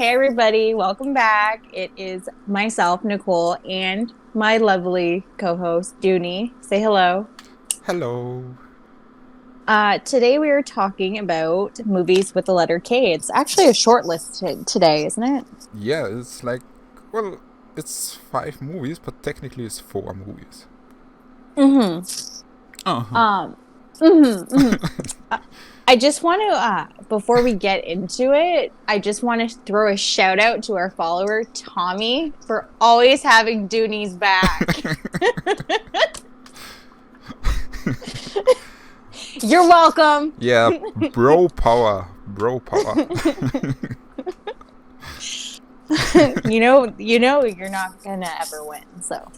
Hey everybody, welcome back. It is myself, Nicole, and my lovely co-host, Dooney. Say hello. Hello. Today we are talking about movies with the letter K. It's actually a short list today, isn't it? Yeah, it's like, well, it's 5 movies, but technically it's 4 movies. Mm-hmm. Uh-huh. Um, mm-hmm. Uh, I just want to, before we get into it, I just want to throw a shout out to our follower, Tommy, for always having Dooney's back. You're welcome. Yeah, bro power. Bro power. you know you're not gonna ever win. So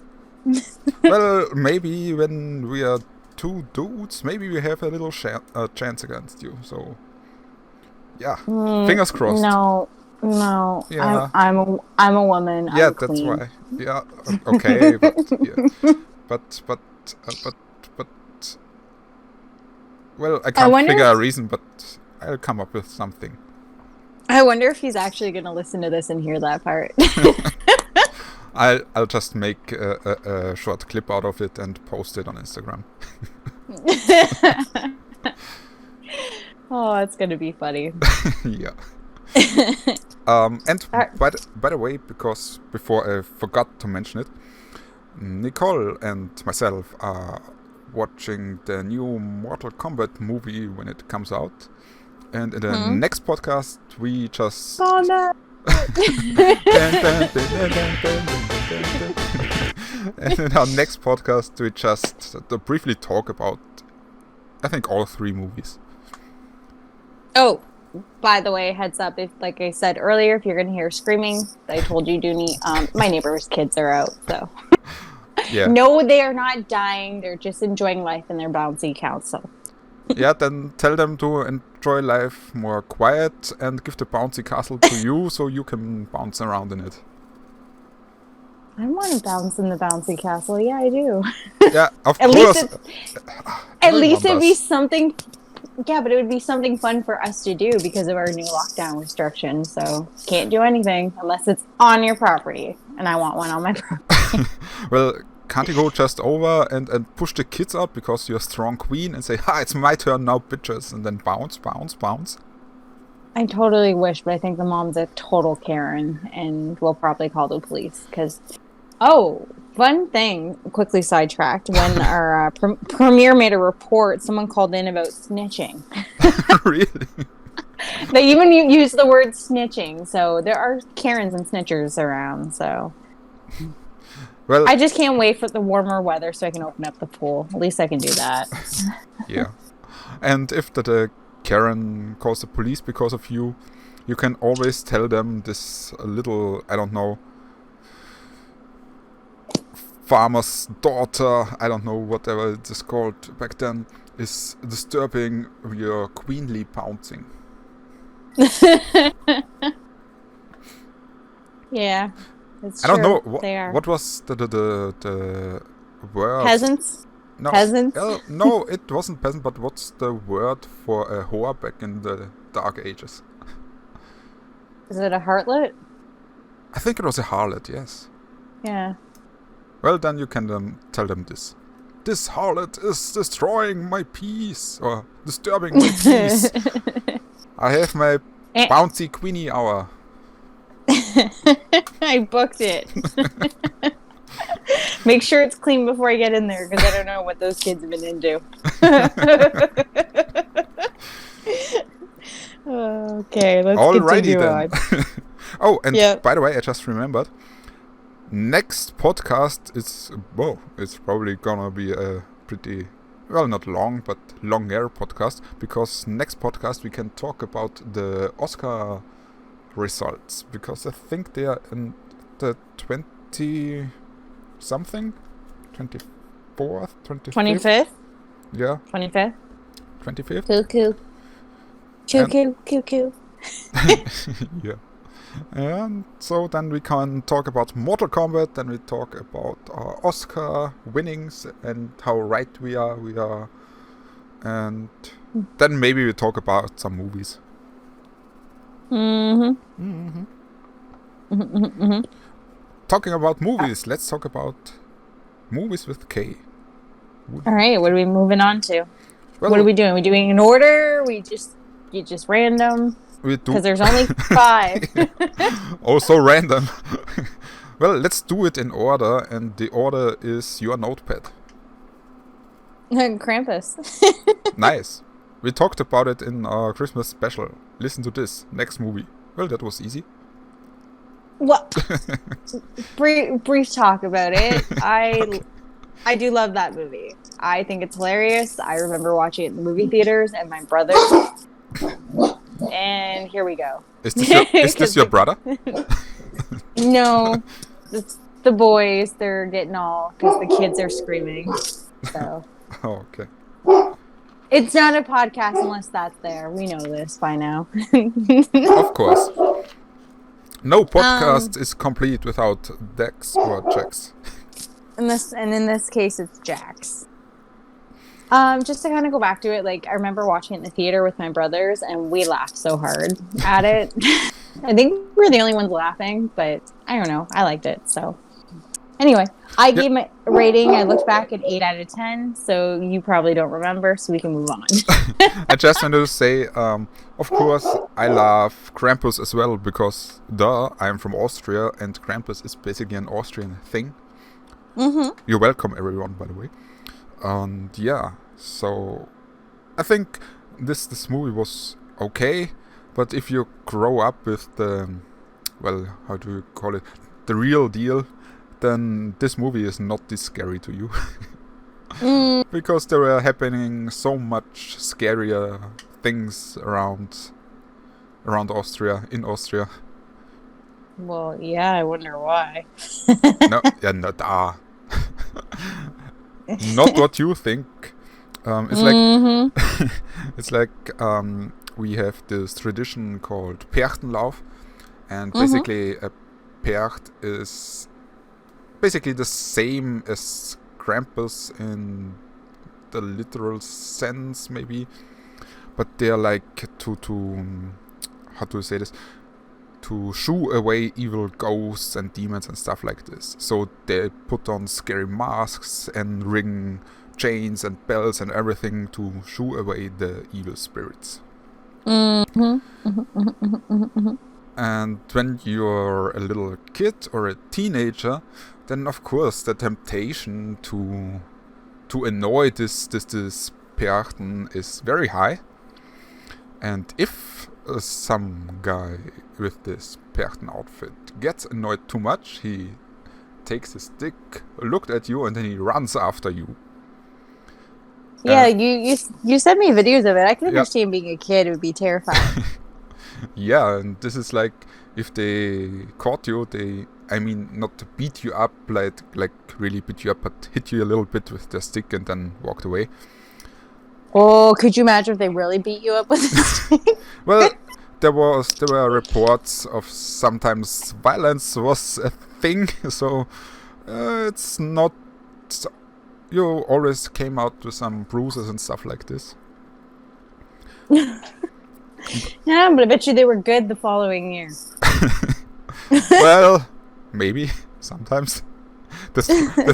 Well, maybe when we are two dudes, maybe we have a little chance against you. So, yeah, fingers crossed. no, no. I'm Yeah, I'm a, I'm a woman. yeah, I'm that's queen. why. Yeah, okay, but yeah, but but but well, I I can't wonder figure if a reason, but I'll come up with something. I wonder if he's actually gonna listen to this and hear that part. I'll just make a short clip out of it and post it on Instagram. Oh, it's gonna be funny. Yeah. And Uh, by the way, because before I forgot to mention it, Nicole and myself are watching the new Mortal Kombat movie when it comes out. And in the hmm? next podcast, we just. Oh no. And in our next podcast, we just briefly talk about, I think, all 3 movies. Oh, by the way, heads up, if like I said earlier, if you're gonna hear screaming, I told you, Dooney, my neighbor's kids are out, so Yeah. no, they are not dying. They're just enjoying life in their bouncy castle. Yeah, then tell them to enjoy life more quiet and give the bouncy castle to you so you can bounce around in it. I want to bounce in the bouncy castle. Yeah, I do. Yeah, of At least course. it's at Everyone least it'd be does. something. Yeah, but it would be something fun for us to do because of our new lockdown restrictions. So can't do anything unless it's on your property, and I want one on my property. Well, can't you go just over and push the kids out because you're a strong queen and say, "Ha, it's my turn now, bitches," and then bounce, bounce, bounce? I totally wish, but I think the mom's a total Karen, and we'll probably call the police because. Oh, fun thing, quickly sidetracked. When our premiere made a report, someone called in about snitching. Really? They even use the word snitching. So there are Karens and snitchers around. So Well, I just can't wait for the warmer weather so I can open up the pool. At least I can do that. yeah. And if the Karen calls the police because of you, you can always tell them this little, I don't know, farmer's daughter, I don't know, whatever it is called back then, is disturbing your queenly pouncing. Yeah, it's I don't know true. They are what was the word. peasants. No, Peasants. no, it wasn't peasant. But what's the word for a whore back in the Dark Ages? Is it a heartlet? I think it was a harlot. Yes. Yeah. Well, then you can tell them this. This harlot is destroying my peace or disturbing my peace. I have my Eh, bouncy queenie hour. I booked it. Make sure it's clean before I get in there because I don't know what those kids have been into. Okay, let's Alrighty continue then. on. Oh, and Yep. by the way, I just remembered. Next podcast is, well, it's probably gonna be a pretty, well, not long, but longer podcast, because next podcast we can talk about the Oscar results, because I think they are in the 20 something, 24th, 25th, 25th? yeah, 25th? 25th, Cuckoo. and Cuckoo. Cuckoo. yeah. And so then we can talk about Mortal Kombat, then we talk about our Oscar winnings and how right we are, and then maybe we talk about some movies. Mm-hmm. Mm-hmm. Talking about movies, let's talk about movies with K. All right, what are we moving on to? What are Well, we doing? We doing in order? You just random? we do. Because there's only 5. Oh, so random. Well, let's do it in order, and the order is your notepad. Krampus. Nice. We talked about it in our Christmas special. Listen to this. Next movie. Well, that was easy. What? Brief talk about it. I do love that movie. I think it's hilarious. I remember watching it in the movie theaters and my brother. And here we go. Is this your brother? No, it's the boys. They're getting all because the kids are screaming. So Oh, okay. it's not a podcast unless that's there. We know this by now. Of course. No podcast is complete without Dex or Jax. In this case, it's Jax. Just to kind of go back to it, like I remember watching it in the theater with my brothers, and we laughed so hard at it. I think we're the only ones laughing, but I don't know. I liked it. So anyway, I gave my rating. I looked back at 8 out of 10. So you probably don't remember, so we can move on. I just want to say, of course, I love Krampus as well because, I'm from Austria, and Krampus is basically an Austrian thing. Mm-hmm. You're welcome, everyone, by the way. And yeah, so I think this movie was okay, but if you grow up with the, well, how do you call it, the real deal, then this movie is not this scary to you. Because there are happening so much scarier things around Austria, in Austria. Well, yeah, I wonder why. Not not what you think. It's like it's like we have this tradition called Perchtenlauf, and basically a Percht is basically the same as Krampus in the literal sense, maybe, but they're like to how do you say this? To shoo away evil ghosts and demons and stuff like this. So they put on scary masks and ring chains and bells and everything to shoo away the evil spirits. And when you're a little kid or a teenager, then of course the temptation to annoy this Perchten is very high. And if some guy with this Perchten outfit gets annoyed too much, he takes his stick, looked at you, and then he runs after you. Yeah, you sent me videos of it. I can understand being a kid; it would be terrifying. Yeah, and this is like if they caught you, I mean, not to beat you up, like really beat you up, but hit you a little bit with their stick and then walked away. Oh, could you imagine if they really beat you up with a stick? Well, there were reports of sometimes violence was a thing, so it's not. You always came out with some bruises and stuff like this. Yeah, but I bet you they were good the following year. Well, maybe sometimes the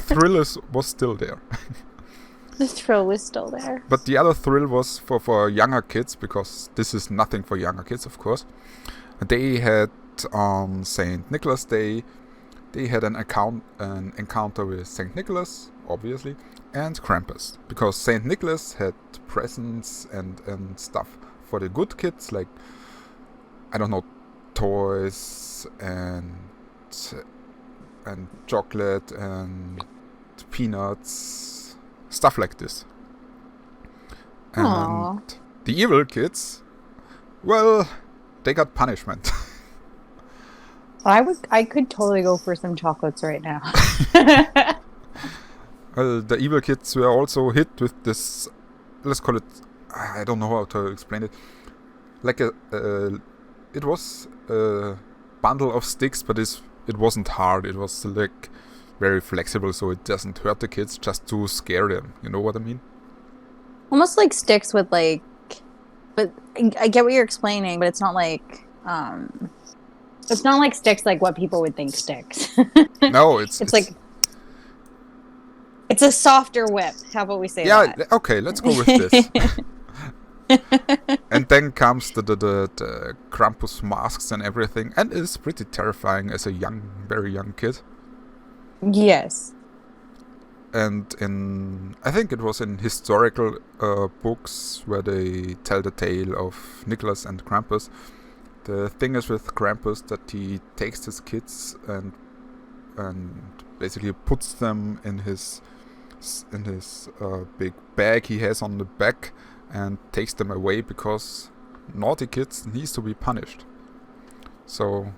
thrill was still there. The thrill was still there. But the other thrill was for younger kids, because this is nothing for younger kids, of course. They had on St. Nicholas Day, they had an encounter with St. Nicholas, obviously, and Krampus. Because St. Nicholas had presents and stuff for the good kids, like, I don't know, toys and chocolate and peanuts, stuff like this. And Aww. the evil kids, well, they got punishment. I could totally go for some chocolates right now. Well, the evil kids were also hit with this, let's call it, I don't know how to explain it, like it was a bundle of sticks, but it wasn't hard, it was like very flexible, so it doesn't hurt the kids, just to scare them, you know what I mean? Almost like sticks with like, but I get what you're explaining, but it's not like It's not like sticks like what people would think sticks. No, it's like it's a softer whip. How about we say yeah. that? Okay, let's go with this. And then comes the Krampus masks and everything, and it's pretty terrifying as a very young kid. Yes. And I think it was in historical books where they tell the tale of Nicholas and Krampus. The thing is with Krampus that he takes his kids and basically puts them in his big bag he has on the back and takes them away because naughty kids needs to be punished. So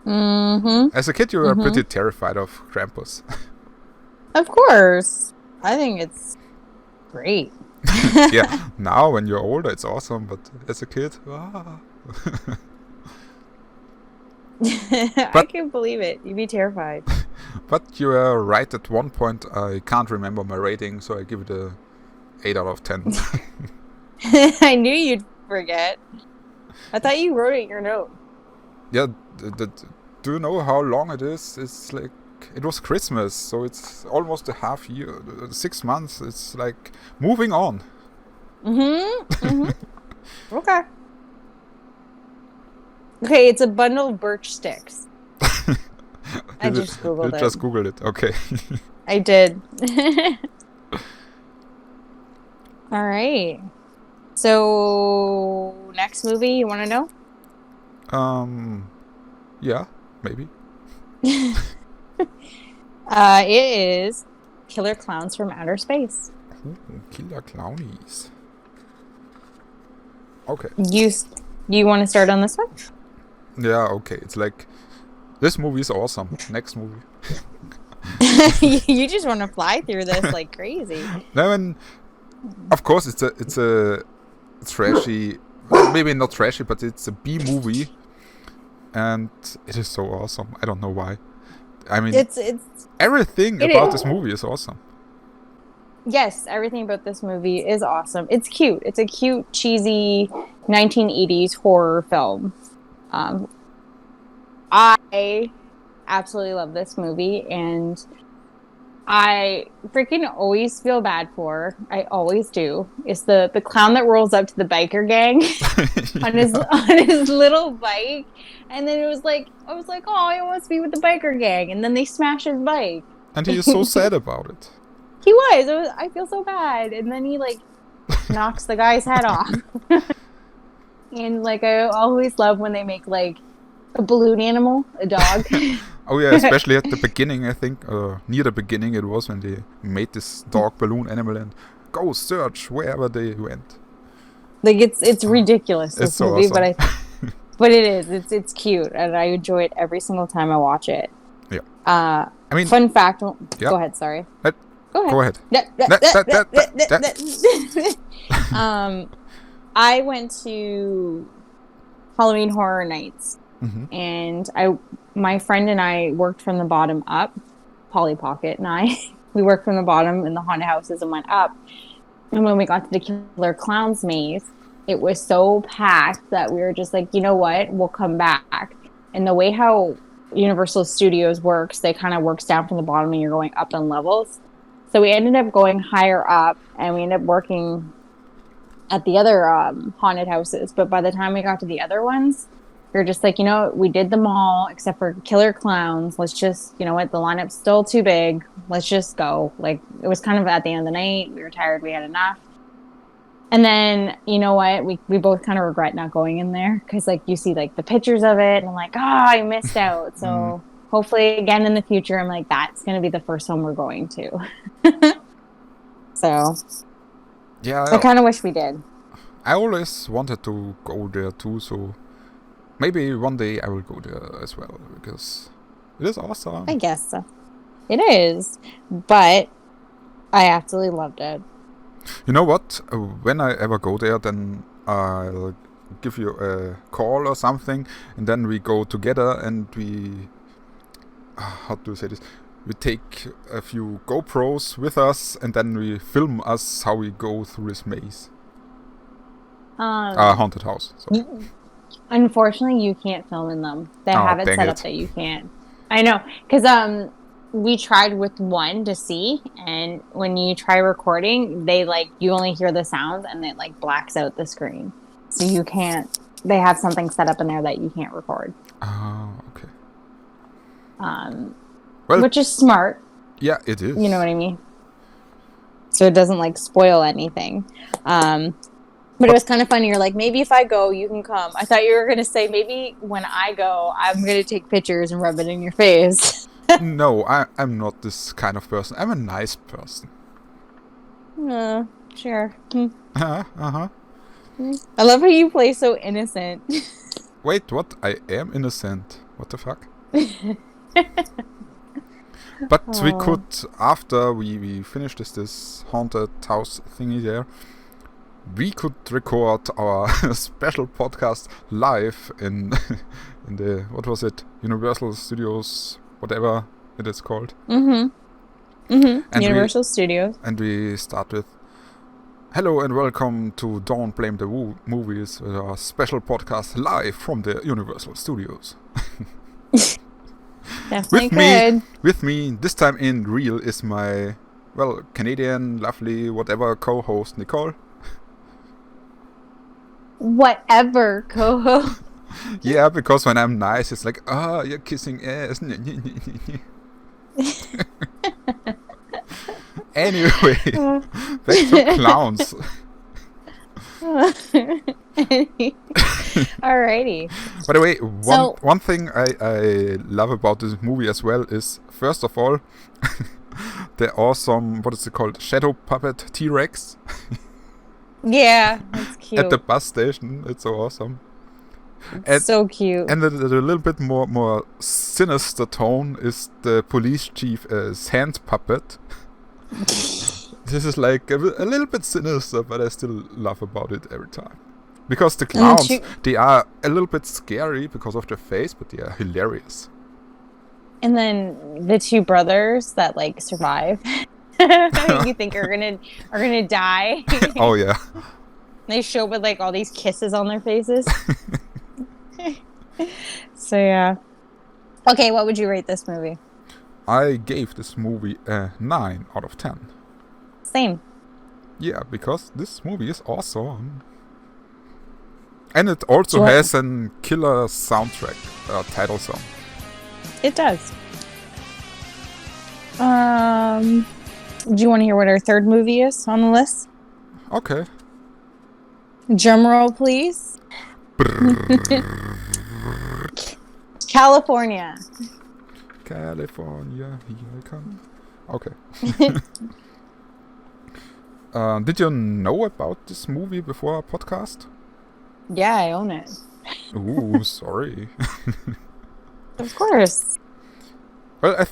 as a kid you were pretty terrified of Krampus. Of course. I think it's great. Yeah, now when you're older it's awesome, but as a kid, I can't believe it. You'd be terrified. But you were right at one point. I can't remember my rating, so I give it a 8 out of 10. I knew you'd forget. I thought you wrote it in your note. Yeah, do you know how long it is? It's like, it was Christmas, so it's almost a half year, 6 months. It's like moving on. Okay. Okay, it's a bundle of birch sticks. I just Googled it. Just Googled it, okay. I did. All right. So, next movie, you want to know? Yeah, maybe. It is Killer Clowns from Outer Space. Ooh, Killer Clownies. Okay. You want to start on this one? Yeah, okay. It's like, this movie is awesome. Next movie. You just want to fly through this like crazy. No, and of course it's a trashy, well, maybe not trashy, but it's a B movie, and it is so awesome. I don't know why. I mean, it's everything about this movie is awesome. Yes, everything about this movie is awesome. It's cute. It's a cute, cheesy 1980s horror film. I absolutely love this movie, and I freaking always feel bad for. I always do. It's the clown that rolls up to the biker gang on his little bike, and then I was like, oh, he wants to be with the biker gang, and then they smash his bike. And he is so sad about it. He was. I feel so bad, and then he like knocks the guy's head off. And like I always love when they make like a balloon animal, a dog. Oh yeah, especially at the beginning, I think, near the beginning it was when they made this dog balloon animal and go search wherever they went. Like it's ridiculous, this so movie, awesome. but it is. It's cute, and I enjoy it every single time I watch it. Yeah. I mean, fun fact. Yeah. Go ahead. Sorry. Go ahead. I went to Halloween Horror Nights, and my friend and I worked from the bottom up. Polly Pocket and I, we worked from the bottom in the haunted houses and went up. And when we got to the Killer Clowns maze, it was so packed that we were just like, you know what, we'll come back. And the way how Universal Studios works, they kind of works down from the bottom and you're going up in levels. So we ended up going higher up, and we ended up working at the other haunted houses. But by the time we got to the other ones, we were just like, you know, we did them all except for Killer Clowns. Let's just, you know what, the lineup's still too big. Let's just go. Like, it was kind of at the end of the night. We were tired. We had enough. And then, you know what, we both kind of regret not going in there because, like, you see, like, the pictures of it, and I'm like, I missed out. So hopefully, again, in the future, I'm like, that's going to be the first one we're going to. So, yeah, I kind of wish we did. I always wanted to go there too, so maybe one day I will go there as well, because it is awesome. I guess so. It is, but I absolutely loved it. You know what? When I ever go there, then I'll give you a call or something, and then we go together and we... how do you say this? We take a few GoPros with us, and then we film us how we go through this maze. Haunted house. Sorry. Unfortunately, you can't film in them. They Oh, have it dang set up it. that you can't. I know, because we tried with one to see, and when you try recording, they like you only hear the sounds, and it like blacks out the screen, so you can't. They have something set up in there that you can't record, Oh, okay. um, Well, which is smart. yeah, it You know is. what I mean? So it doesn't like spoil anything. But it But was kind of funny. You're like, maybe if I go, you can come. I thought you were going to say, maybe when I go, I'm going to take pictures and rub it in your face. no, I'm not this kind of person. I'm a nice person. Sure. Uh-huh. I love how you play so innocent. Wait, what? I am innocent. What the fuck? But we could, after we finished this haunted house thingy there, we could record our special podcast live in in the, what was it, Universal Studios, whatever it is called. And Universal Studios. we start with, hello and welcome to Don't Blame the Movies, our special podcast live from the Universal Studios. Definitely could. With me, this time in real, is my, well, Canadian, lovely, whatever co-host, Nicole. Whatever, co-host. Yeah, because when I'm nice, it's like, you're kissing ass. Anyway, back to clowns. Alrighty. By the way, one thing I love about this movie as well is, first of all, the awesome, what is it called, shadow puppet T-Rex. Yeah, that's cute. At the bus station. It's so awesome. It's so cute. And the little bit more sinister tone is the police chief's hand puppet. This is like a little bit sinister, but I still laugh about it every time. Because the clowns, they are a little bit scary because of their face, but they are hilarious. And then the two brothers that like survive, you think are gonna die. Oh yeah. They show with like all these kisses on their faces. So yeah. Okay, what would you rate this movie? I gave this movie a 9 out of 10. Same. Yeah, because this movie is awesome. And it also has a killer soundtrack, title song. It does. Do you want to hear what our third movie is on the list? Okay. Drum roll, please. California. California, here I come. Okay. Did you know about this movie before our podcast? Yeah, I own it. Ooh, sorry. Of course. Well, I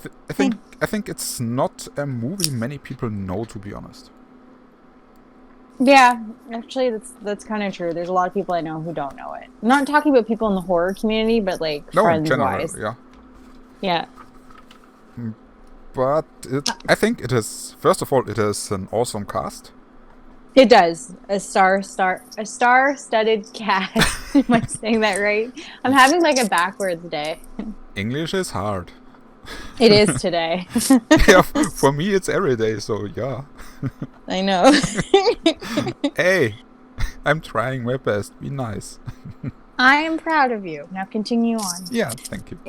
think it's not a movie many people know, to be honest. Yeah, actually, that's kind of true. There's a lot of people I know who don't know it. I'm not talking about people in the horror community, but like friends-wise. Yeah. Yeah. But I think it is. First of all, it is an awesome cast. It does. A star-studded cast. Am I saying that right? I'm having like a backwards day. English is hard. It is today. Yeah, for me it's every day, so yeah. I know. Hey, I'm trying my best. Be nice. I am proud of you. Now continue on. Yeah, thank you.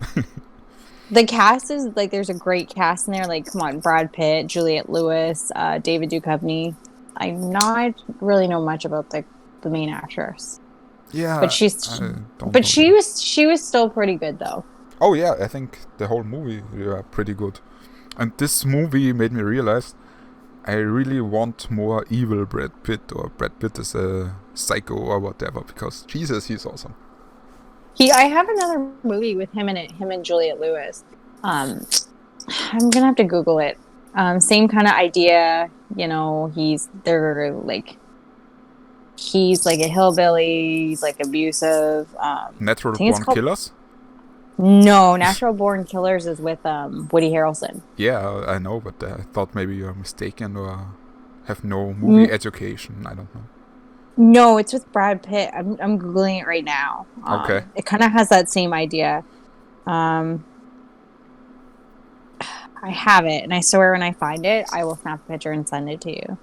The cast is like, there's a great cast in there. Like, come on, Brad Pitt, Juliette Lewis, David Duchovny. I'm not really know much about the main actress. Yeah, but she was still pretty good though. Oh yeah, I think the whole movie were pretty good. And this movie made me realize I really want more evil Brad Pitt, or Brad Pitt is a psycho or whatever, because Jesus, he's awesome. I have another movie with him in it, him and Juliette Lewis. I'm gonna have to Google it. Same kind of idea, you know. He's like a hillbilly. He's like abusive. Natural Born Killers. No, Natural Born Killers is with Woody Harrelson. Yeah, I know, but I thought maybe you're mistaken or have no movie education. I don't know. No, it's with Brad Pitt. I'm googling it right now. Okay. It kind of has that same idea. Um, I have it, and I swear when I find it, I will snap a picture and send it to you.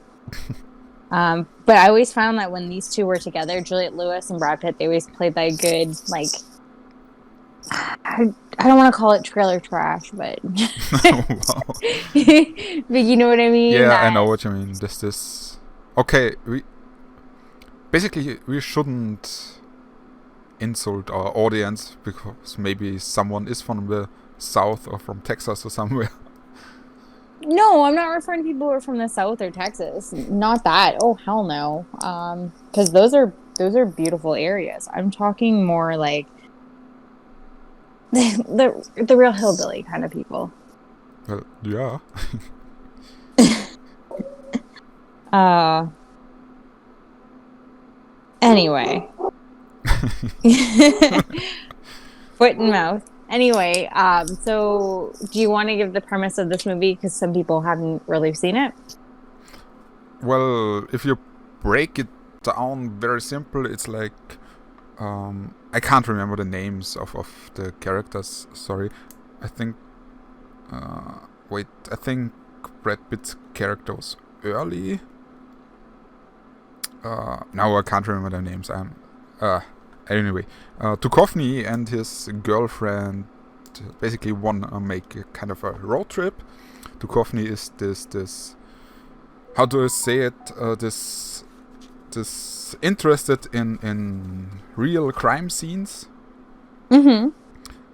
But I always found that when these two were together, Juliette Lewis and Brad Pitt, they always played that good, like, I don't want to call it trailer trash, but Wow. but you know what I mean? Yeah, I know That what you mean. This. Okay, we shouldn't insult our audience because maybe someone is from the South or from Texas or somewhere. no, I'm not referring to people who are from the South or Texas. Not that. Oh hell no. Because those are beautiful areas. I'm talking more like the real hillbilly kind of people. Well, yeah. Uh, anyway, foot and mouth. Anyway, so do you want to give the premise of this movie because some people haven't really seen it? Well, if you break it down very simple, it's like I can't remember the names of the characters. Sorry, I think. Wait, I think Brad Pitt's character was early. Now I can't remember their names. Anyway, Duchovny and his girlfriend basically want to make a kind of a road trip. Duchovny is this how do I say it? This interested in real crime scenes, Mm-hmm.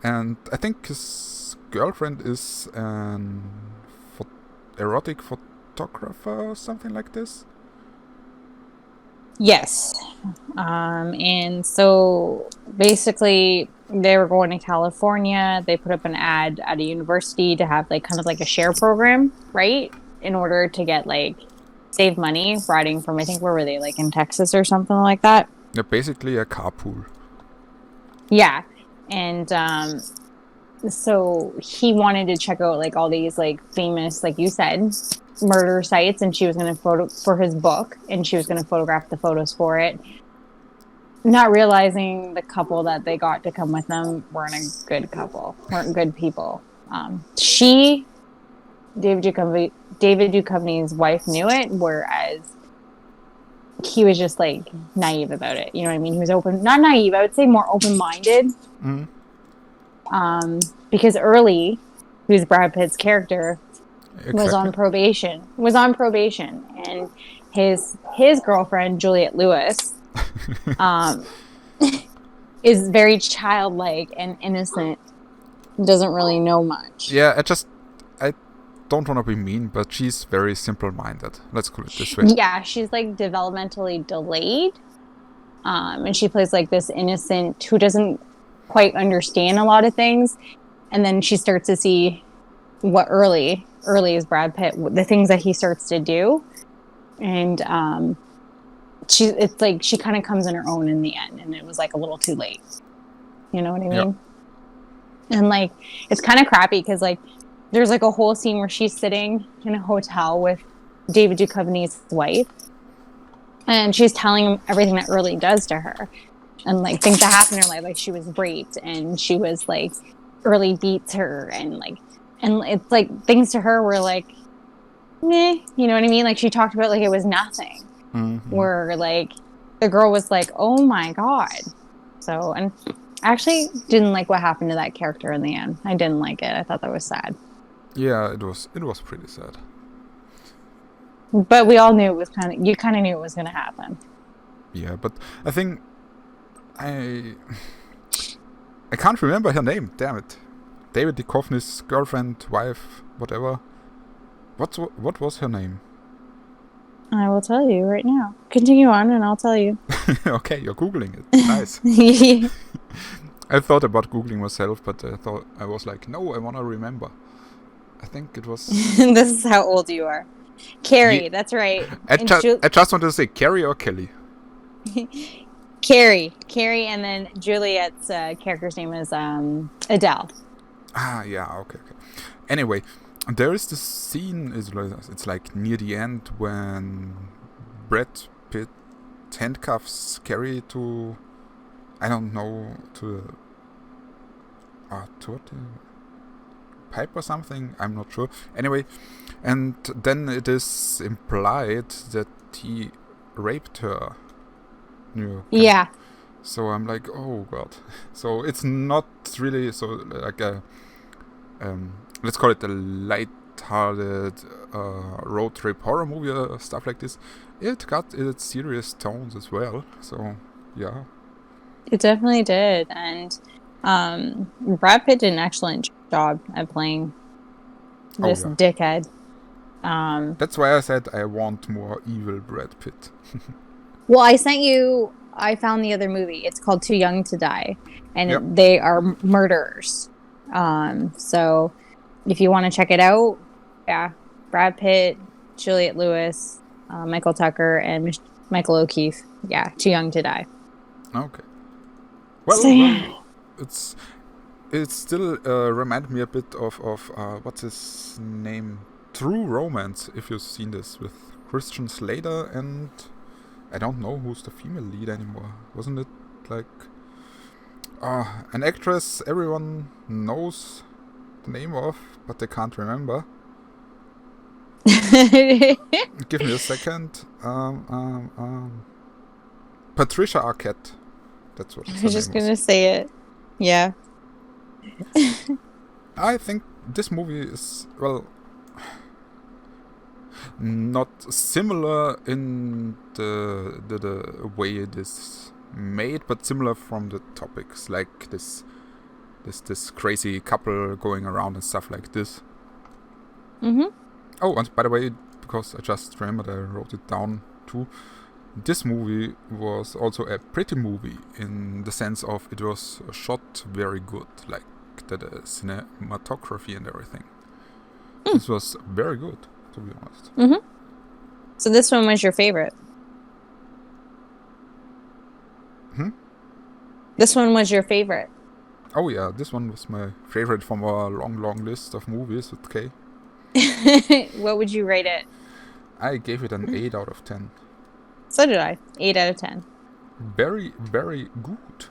and I think his girlfriend is an erotic photographer or something like this. Yes. And so basically they were going to California. They put up an ad at a university to have like kind of like a share program, right? In order to get like save money riding from I think where were they? Like in Texas or something like that. Yeah, basically a carpool. Yeah. And so he wanted to check out like all these like famous, like you said, murder sites, and she was going to photo for his book, and she was going to photograph the photos for it. Not realizing the couple that they got to come with them weren't a good couple, weren't good people. She, David Duchovny's wife, knew it, whereas he was just like naive about it. You know what I mean? He was not naive. I would say more open-minded. Mm. Because Early, who's Brad Pitt's character, Exactly. was on probation, and his girlfriend Juliette Lewis is very childlike and innocent, doesn't really know much. Yeah, I don't want to be mean, but she's very simple-minded. Let's call it this way. Yeah, she's like developmentally delayed, and she plays like this innocent who doesn't quite understand a lot of things, and then she starts to see what Early is Brad Pitt, the things that he starts to do, and it's like she kind of comes in her own in the end, and it was like a little too late. You know what I mean? Yep. And like it's kind of crappy because like there's like a whole scene where she's sitting in a hotel with David Duchovny's wife, and she's telling him everything that Early does to her, and like things that happen in her life, like she was raped, and she was like Early beats her, and it's like things to her were like, meh, you know what I mean? Like she talked about like it was nothing. Mm-hmm. Where like the girl was like, oh my god. So, and I actually didn't like what happened to that character in the end. I didn't like it. I thought that was sad. Yeah, it was pretty sad. But we all knew it was you kind of knew it was going to happen. Yeah, but I think I can't remember her name. Damn it, David Duchovny's girlfriend, wife, whatever. What was her name? I will tell you right now. Continue on, and I'll tell you. Okay, you're googling it. Nice. I thought about googling myself, but I was like, no, I wanna remember. I think it was. This is how old you are. Carrie, that's right. I just wanted to say Carrie or Kelly. Carrie, and then Juliet's character's name is Adele. Ah, yeah, okay. Anyway, there is this scene. It's like near the end when Brad Pitt handcuffs carry to, I don't know, to what, pipe or something. I'm not sure. Anyway, and then it is implied that he raped her. Yeah. So I'm like, oh god. So it's not really so like a let's call it a light-hearted road trip horror movie or stuff like this. It got its serious tones as well. So yeah. It definitely did. And Brad Pitt did an excellent job at playing this dickhead. That's why I said I want more evil Brad Pitt. Well, I found the other movie. It's called Too Young to Die, and they are murderers. So if you want to check it out, yeah, Brad Pitt, Juliette Lewis, Michael Tucker, and Michael O'Keefe. Yeah, Too Young to Die. Okay. Well, it still reminded me a bit of what's his name? True Romance, if you've seen this, with Christian Slater and I don't know who's the female lead anymore. Wasn't it like an actress everyone knows the name of, but they can't remember? Give me a second. Patricia Arquette. That's what. I was just gonna say it. Yeah. I think this movie is, well, not similar in the way it is made, but similar from the topics, like this crazy couple going around and stuff like this. Mm-hmm. Oh, and by the way, because I just remembered, I wrote it down too. This movie was also a pretty movie in the sense of it was shot very good, like the cinematography and everything. This was very good, to be honest. Mm-hmm. So this one was your favorite? This one was your favorite? Oh yeah, this one was my favorite from a long list of movies with K. What would you rate it? I gave it an 8 out of 10. So did I. 8 out of 10. Very, very good.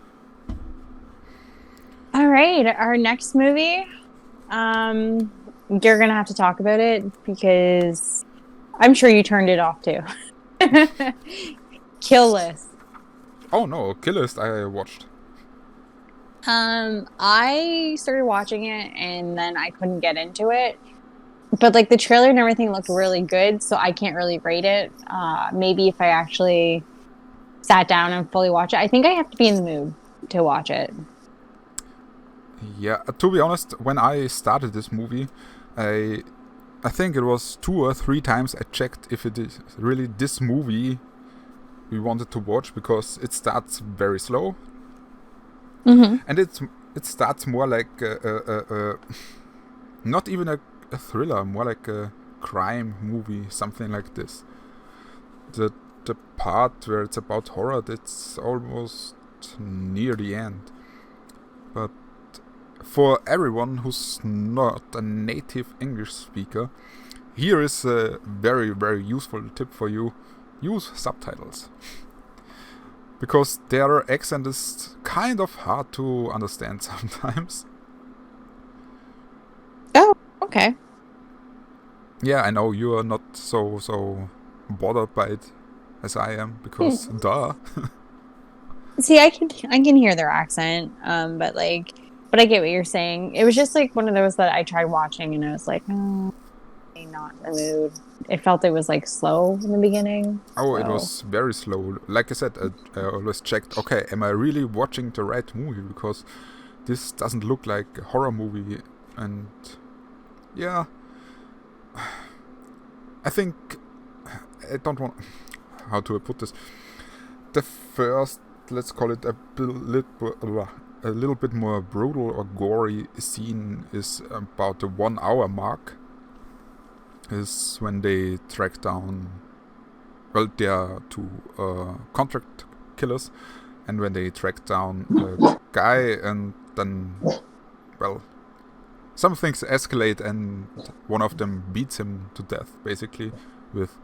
All right, our next movie. You're gonna have to talk about it because I'm sure you turned it off too. Kill List. Oh no, Kill List I watched. I started watching it and then I couldn't get into it. But like the trailer and everything looked really good, so I can't really rate it. Maybe if I actually sat down and fully watch it. I think I have to be in the mood to watch it. Yeah, to be honest, when I started this movie, I think it was 2 or 3 times I checked if it is really this movie we wanted to watch, because it starts very slow. Mm-hmm. And it starts more like not even a thriller, more like a crime movie, something like this. The part where it's about horror, that's almost near the end. But for everyone who's not a native English speaker, here is a very, very useful tip for you. Use subtitles. Because their accent is kind of hard to understand sometimes. Oh, okay. Yeah, I know you are not so bothered by it as I am, because duh. See, I can hear their accent, but I get what you're saying. It was just like one of those that I tried watching and I was like, oh, I'm not in the mood. It felt it was like slow in the beginning. Oh, so. It was very slow. Like I said, I always checked, okay, am I really watching the right movie? Because this doesn't look like a horror movie. And yeah, I think, I don't want, how do I put this? The first, let's call it a little bit more brutal or gory scene is about the 1 hour mark. Is when they track down, well, they are 2 contract killers, and when they track down a guy, and then, well, some things escalate and one of them beats him to death, basically, with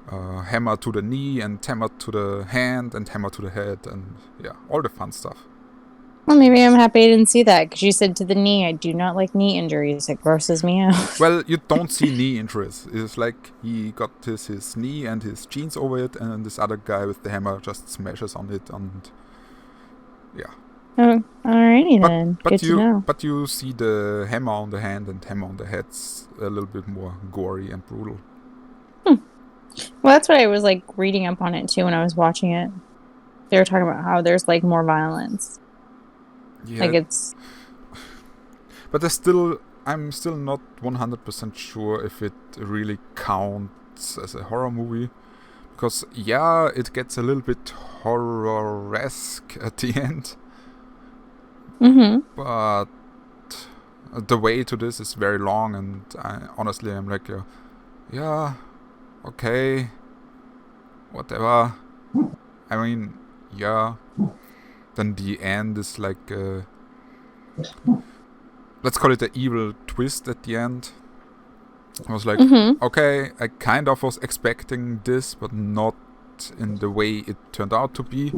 hammer to the knee and hammer to the hand and hammer to the head and yeah, all the fun stuff. Well, maybe I'm happy I didn't see that because you said to the knee. I do not like knee injuries. It grosses me out. Well, you don't see knee injuries. It's like he got his knee and his jeans over it, and this other guy with the hammer just smashes on it, and yeah. Oh, alrighty then. Good to know. But you see the hammer on the hand and hammer on the head's a little bit more gory and brutal. Well, that's what I was like reading up on it too when I was watching it. They were talking about how there's like more violence. Yeah. Like it's. But I'm still not 100% sure if it really counts as a horror movie. Because, yeah, it gets a little bit horror-esque at the end. Mm-hmm. But the way to this is very long, and honestly, I'm like, yeah, okay, whatever. I mean, yeah. Then the end is like, let's call it an evil twist at the end. I was like, okay, I kind of was expecting this, but not in the way it turned out to be.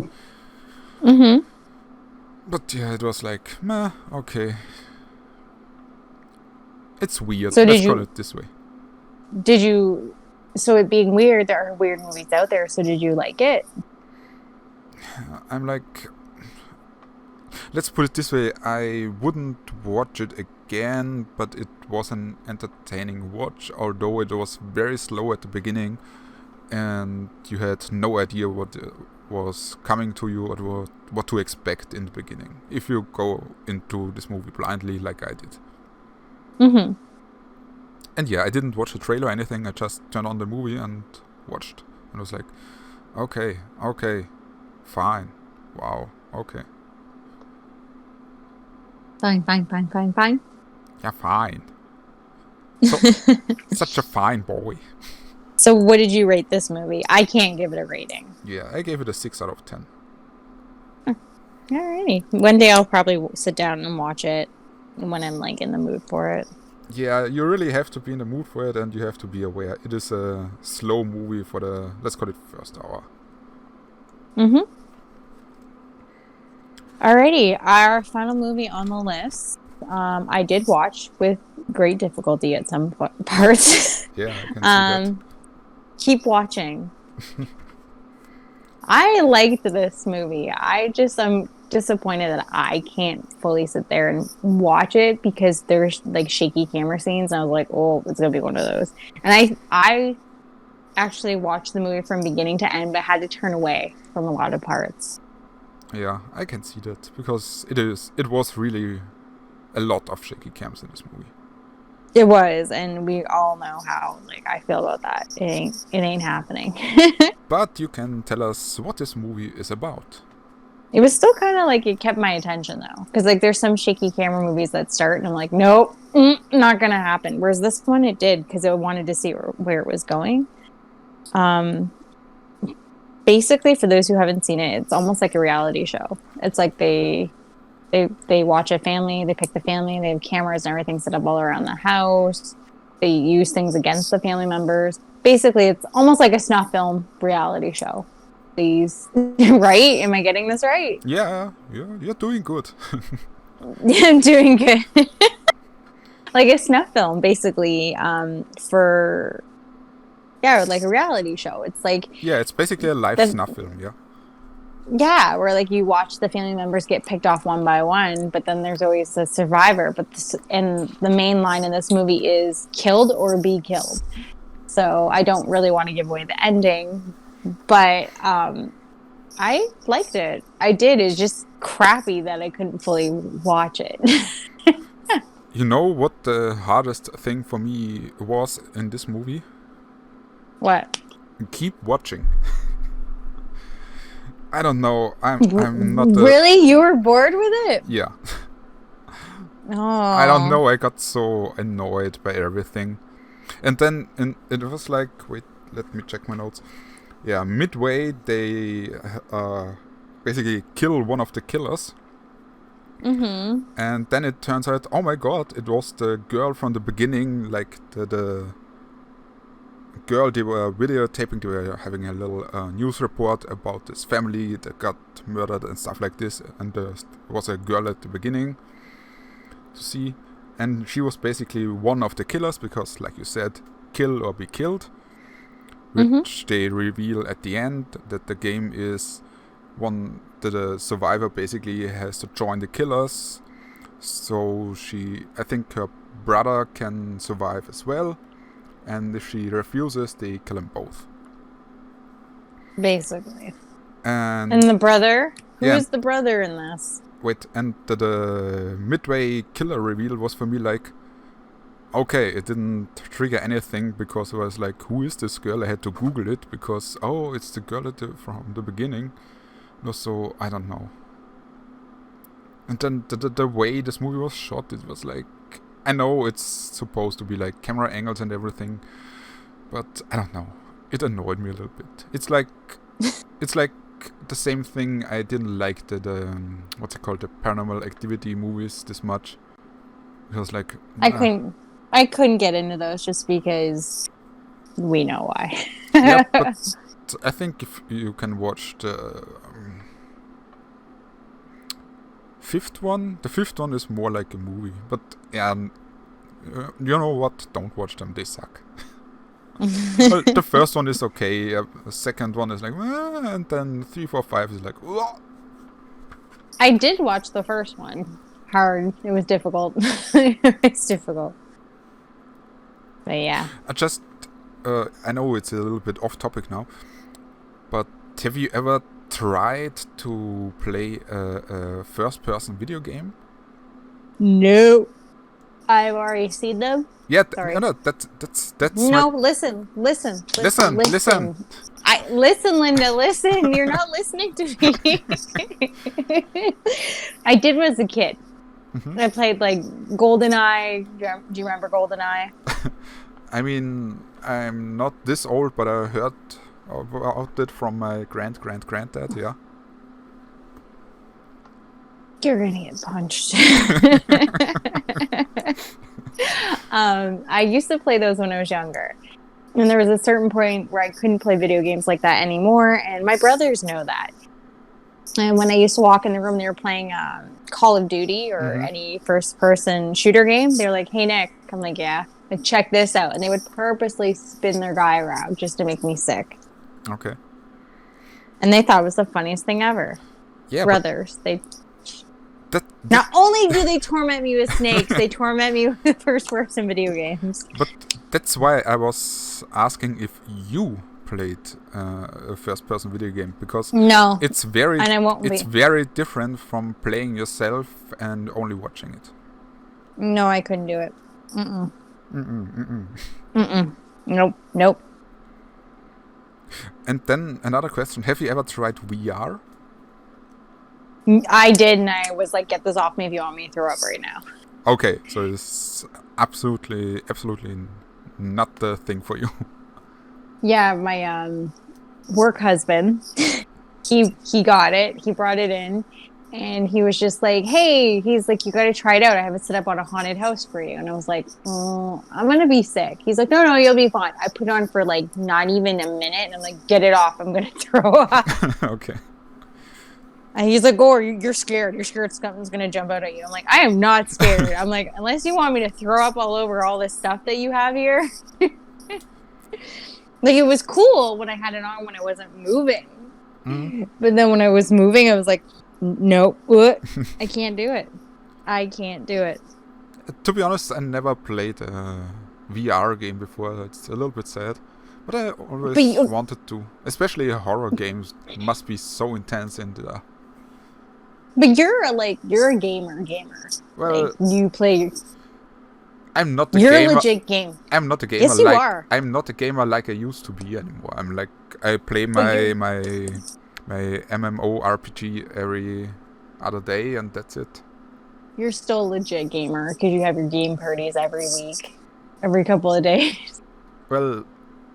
Mm-hmm. But yeah, it was like, meh, okay. It's weird. So Let's call it this way. So it being weird, there are weird movies out there, so did you like it? I'm like, let's put it this way, I wouldn't watch it again, but it was an entertaining watch, although it was very slow at the beginning, and you had no idea what was coming to you or what to expect in the beginning, if you go into this movie blindly like I did. Mm-hmm. And yeah, I didn't watch the trailer or anything, I just turned on the movie and watched, and was like, okay, fine, wow, okay. Fine. Yeah, fine. So, such a fine boy. So what did you rate this movie? I can't give it a rating. Yeah, I gave it a 6 out of 10. Alrighty. One day I'll probably sit down and watch it when I'm like in the mood for it. Yeah, you really have to be in the mood for it, and you have to be aware. It is a slow movie for the, let's call it, first hour. Mm-hmm. Alrighty, our final movie on the list, I did watch with great difficulty at some parts. Yeah, I can see that. Keep Watching. I liked this movie. I'm disappointed that I can't fully sit there and watch it because there's like shaky camera scenes, and I was like, oh, it's gonna be one of those. And I actually watched the movie from beginning to end, but had to turn away from a lot of parts. Yeah, I can see that, because it was really a lot of shaky cams in this movie. It was, and we all know how like I feel about that. It ain't happening. But you can tell us what this movie is about. It was still kind of like it kept my attention though, because like there's some shaky camera movies that start and I'm like, nope, not gonna happen. Whereas this one it did, because I wanted to see where it was going. Basically, for those who haven't seen it, it's almost like a reality show. It's like they watch a family, they pick the family, they have cameras and everything set up all around the house. They use things against the family members. Basically, it's almost like a snuff film reality show. Please, right? Am I getting this right? Yeah, you're doing good. I'm doing good. Like a snuff film, basically, for... Yeah, like a reality show. It's like... Yeah, it's basically a live snuff film, yeah. Yeah, where like you watch the family members get picked off one by one, but then there's always a survivor. And the main line in this movie is killed or be killed. So I don't really want to give away the ending, but I liked it. I did. It's just crappy that I couldn't fully watch it. You know what the hardest thing for me was in this movie? What? Keep watching. I don't know. I'm not. Really? You were bored with it? Yeah. Oh. I don't know. I got so annoyed by everything, and then it was like, wait, let me check my notes. Yeah, midway they basically kill one of the killers. Mm-hmm. And then it turns out, oh my god, it was the girl from the beginning, like the girl, they were videotaping, they were having a little news report about this family that got murdered and stuff like this, and there was a girl at the beginning to see, and she was basically one of the killers because, like you said, kill or be killed, which they reveal at the end that the game is one that the survivor basically has to join the killers, so I think her brother can survive as well, and if she refuses, they kill them both. Basically. And the brother? Who Yeah. is the brother in this? Wait, and the midway killer reveal was for me like, okay, it didn't trigger anything because I was like, who is this girl? I had to Google it because, oh, it's the girl from the beginning. No, so, I don't know. And then the way this movie was shot, it was like, I know it's supposed to be like camera angles and everything, but I don't know. It annoyed me a little bit. It's like the same thing. I didn't like the what's it called, the Paranormal Activity movies this much. It was like I couldn't get into those just because we know why. Yeah, but I think if you can watch the fifth one, the fifth one is more like a movie. But yeah, you know what? Don't watch them. They suck. Well, the first one is okay. The second one is like, and then 3, 4, 5 is like, whoa. I did watch the first one. Hard. It was difficult. It's difficult. But yeah. I know it's a little bit off topic now, but have you ever tried to play a first-person video game? No. I've already seen them. Yeah, Sorry. no, that's No, my... listen. Listen. Listen, Linda, listen. You're not listening to me. I did when I was a kid. Mm-hmm. I played like GoldenEye. Do you remember GoldenEye? I mean, I'm not this old, but I heard about it from my granddad, yeah. You're gonna get punched. I used to play those when I was younger. And there was a certain point where I couldn't play video games like that anymore, and my brothers know that. And when I used to walk in the room, they were playing Call of Duty or any first-person shooter game. They were like, "Hey, Nick." I'm like, "Yeah." Like, check this out. And they would purposely spin their guy around just to make me sick. Okay. And they thought it was the funniest thing ever. Yeah, brothers. Not only do they torment me with snakes, they torment me with first-person video games. But that's why I was asking if you played a first-person video game, because no, it's very and I won't it's very different from playing yourself and only watching it. No, I couldn't do it. Nope. And then another question: have you ever tried VR? I did, and I was like, "Get this off me if you want me to throw up right now." Okay, so it's absolutely not the thing for you. Yeah, my work husband, he got it. He brought it in, and he was just like, "Hey," he's like, "You got to try it out. I have it set up on a haunted house for you." And I was like, "Oh, I'm gonna be sick." He's like, "No, you'll be fine." I put it on for like not even a minute, and I'm like, "Get it off. I'm gonna throw up." Okay. And he's like, "Oh, you're scared. You're scared something's going to jump out at you." I'm like, "I am not scared." I'm like, "Unless you want me to throw up all over all this stuff that you have here." Like, it was cool when I had it on when I wasn't moving. But then when I was moving, I was like, "Nope, I can't do it. I can't do it." To be honest, I never played a VR game before. It's a little bit sad. But I always wanted to. Especially horror games must be so intense in there. But you're a gamer. Well, like, you play. I'm not a You're gamer. a legit game. I'm not a gamer. Yes, you are. I'm not a gamer like I used to be anymore. I'm like, I play my MMO RPG every other day, and that's it. You're still a legit gamer because you have your game parties every week, every couple of days. Well,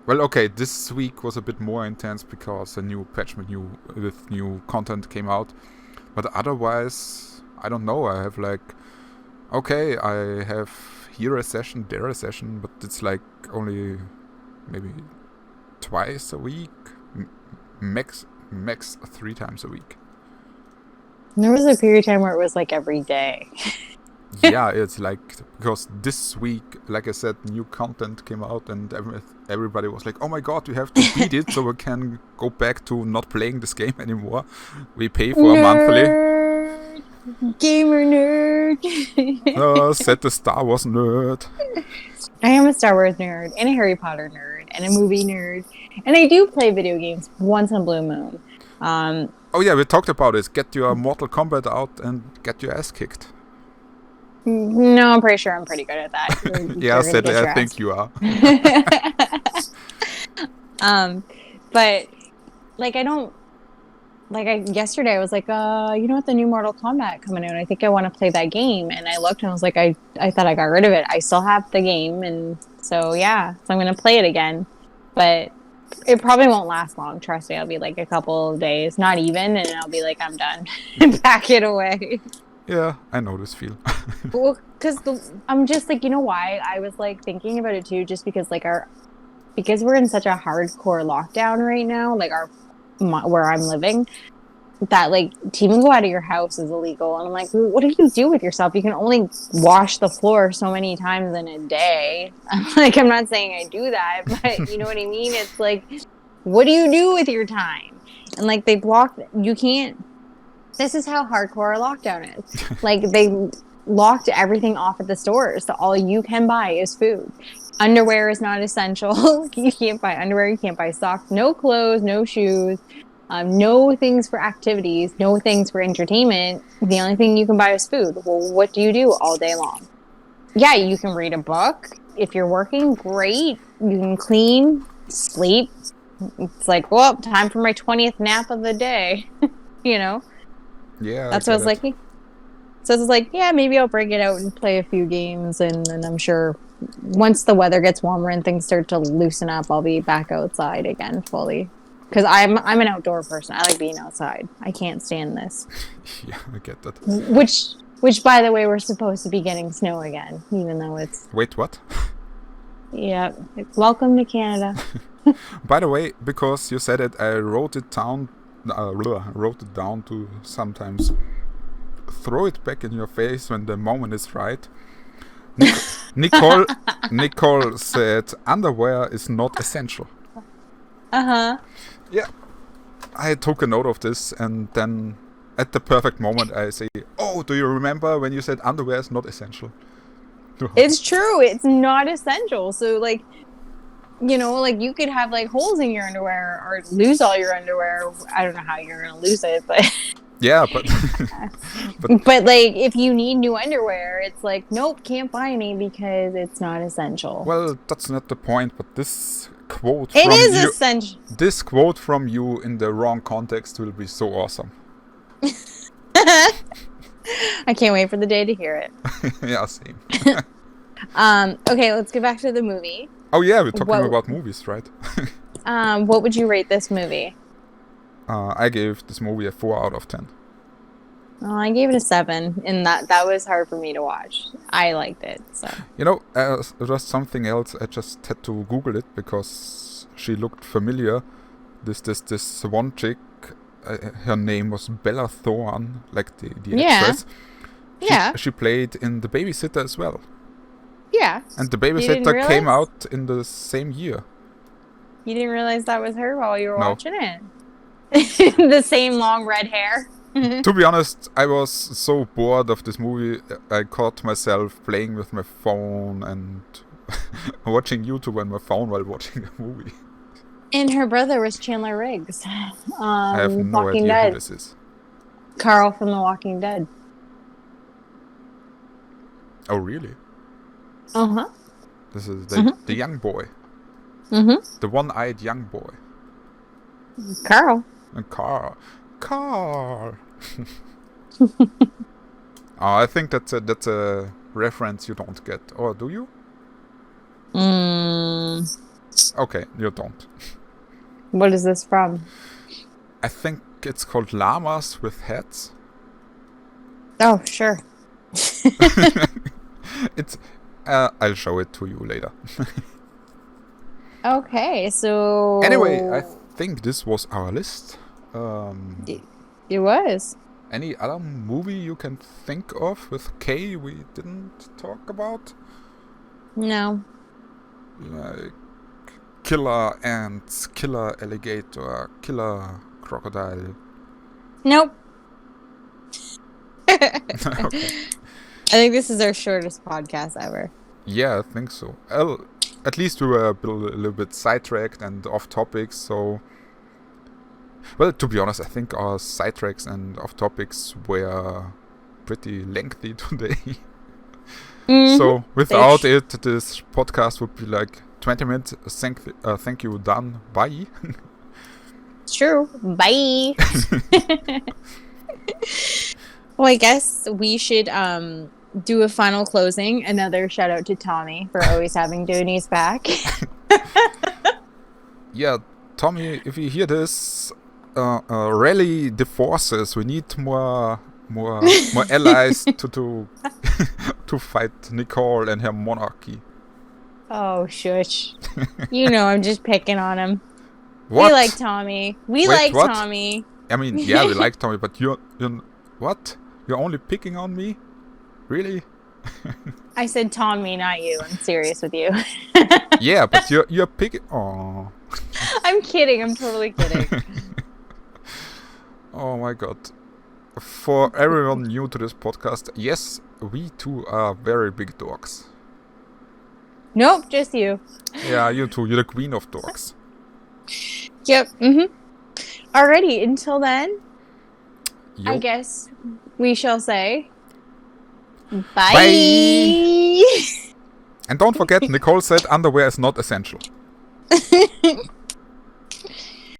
okay. This week was a bit more intense because a new patch with new content came out. But otherwise, I don't know. I have like, okay, I have here a session, there a session, but it's like only maybe twice a week, max 3 times a week. There was a period of time where it was like every day. Yeah, it's like, because this week, like I said, new content came out and everybody was like, oh my god, we have to beat it so we can go back to not playing this game anymore. We pay for a monthly. Gamer nerd. Said the Star Wars nerd. I am a Star Wars nerd and a Harry Potter nerd and a movie nerd. And I do play video games once in a blue moon. Oh yeah, we talked about it. Get your Mortal Kombat out and get your ass kicked. No, I'm pretty sure I'm pretty good at that. Yeah, I think you are. But like yesterday I was like, you know what, the new Mortal Kombat coming out, I think I want to play that game. And I looked and I was like, I thought I got rid of it. I still have the game, and so I'm gonna play it again. But it probably won't last long, trust me. I'll be like a couple of days, not even, and I'll be like, I'm done. Pack it away. Yeah, I know this feel. Well, because I'm just like, you know why? I was like thinking about it too, just because like because we're in such a hardcore lockdown right now, like where I'm living, that like to even go out of your house is illegal. And I'm like, what do you do with yourself? You can only wash the floor so many times in a day. Like, I'm not saying I do that, but you know what I mean? It's like, what do you do with your time? And like they blocked, you can't. This is how hardcore our lockdown is. Like, they locked everything off at the stores, so all you can buy is food. Underwear is not essential. You can't buy underwear, you can't buy socks, no clothes, no shoes, no things for activities, no things for entertainment. The only thing you can buy is food. Well, what do you do all day long? Yeah, you can read a book. If you're working, great. You can clean, sleep. It's like, well, time for my 20th nap of the day, you know? Yeah, that's what I was like. So it's like, yeah, maybe I'll break it out and play a few games, and then I'm sure once the weather gets warmer and things start to loosen up, I'll be back outside again fully. Because I'm an outdoor person. I like being outside. I can't stand this. Yeah, I get that. Which, by the way, we're supposed to be getting snow again, even though it's. Wait, what? Yeah, welcome to Canada. By the way, because you said it, I wrote it down to sometimes throw it back in your face when the moment is right. Nicole said underwear is not essential. Uh-huh. Yeah. I took a note of this, and then at the perfect moment I say, oh, do you remember when you said underwear is not essential? It's true. It's not essential. So like, you know, like you could have like holes in your underwear or lose all your underwear. I don't know how you're gonna lose it, but yeah, but but like if you need new underwear, it's like, nope, can't buy any because it's not essential. Well, that's not the point. But this quote essential. This quote from you in the wrong context will be so awesome. I can't wait for the day to hear it. Yeah, same. Okay, let's get back to the movie. Oh yeah, we're talking about movies, right? What would you rate this movie? I gave this movie a 4 out of 10. Oh, I gave it a 7, and that was hard for me to watch. I liked it, so. You know, it was something else. I just had to Google it because she looked familiar. This one chick, her name was Bella Thorne, like the actress. She played in The Babysitter as well. Yeah. And The Babysitter came out in the same year. You didn't realize that was her while you were watching it? The same long red hair. To be honest, I was so bored of this movie, I caught myself playing with my phone and watching YouTube on my phone while watching a movie. And her brother was Chandler Riggs. I have no idea who this is. Carl from The Walking Dead. Oh, really? Uh-huh. This is the young boy. Mm-hmm. The one-eyed young boy. Carl. And Carl. I think that's a reference you don't get. Or do you? Okay, you don't. What is this from? I think it's called Llamas with Heads. Oh, sure. It's. I'll show it to you later. Okay, so Anyway, I think this was our list. It was. Any other movie you can think of with K we didn't talk about? No. Like killer ants, killer alligator, killer crocodile. Nope. Okay. I think this is our shortest podcast ever. Yeah, I think so. Well, at least we were a little bit sidetracked and off topic, so... Well, to be honest, I think our sidetracks and off topics were pretty lengthy today. Mm-hmm. So, without it, this podcast would be like 20 minutes. Thank you, done. Bye. It's true. Bye. Well, I guess we should do a final closing. Another shout out to Tommy for always having Dooney's back. Yeah, Tommy, if you hear this, rally the forces. We need more allies to to fight Nicole and her monarchy. Oh, shush. You know I'm just picking on him. What? We like Tommy. We Wait, like what? Tommy. I mean, yeah, we like Tommy, but you're what? You're only picking on me? Really? I said Tommy, not you. I'm serious with you. Yeah, but you're picking. Oh. I'm kidding. I'm totally kidding. Oh my god. For everyone new to this podcast, yes, we too are very big dogs. Nope, just you. Yeah, you too. You're the queen of dogs. Yep. Mm-hmm. Alrighty, until then, Yo. I guess we shall say bye. Bye. And don't forget, Nicole said underwear is not essential.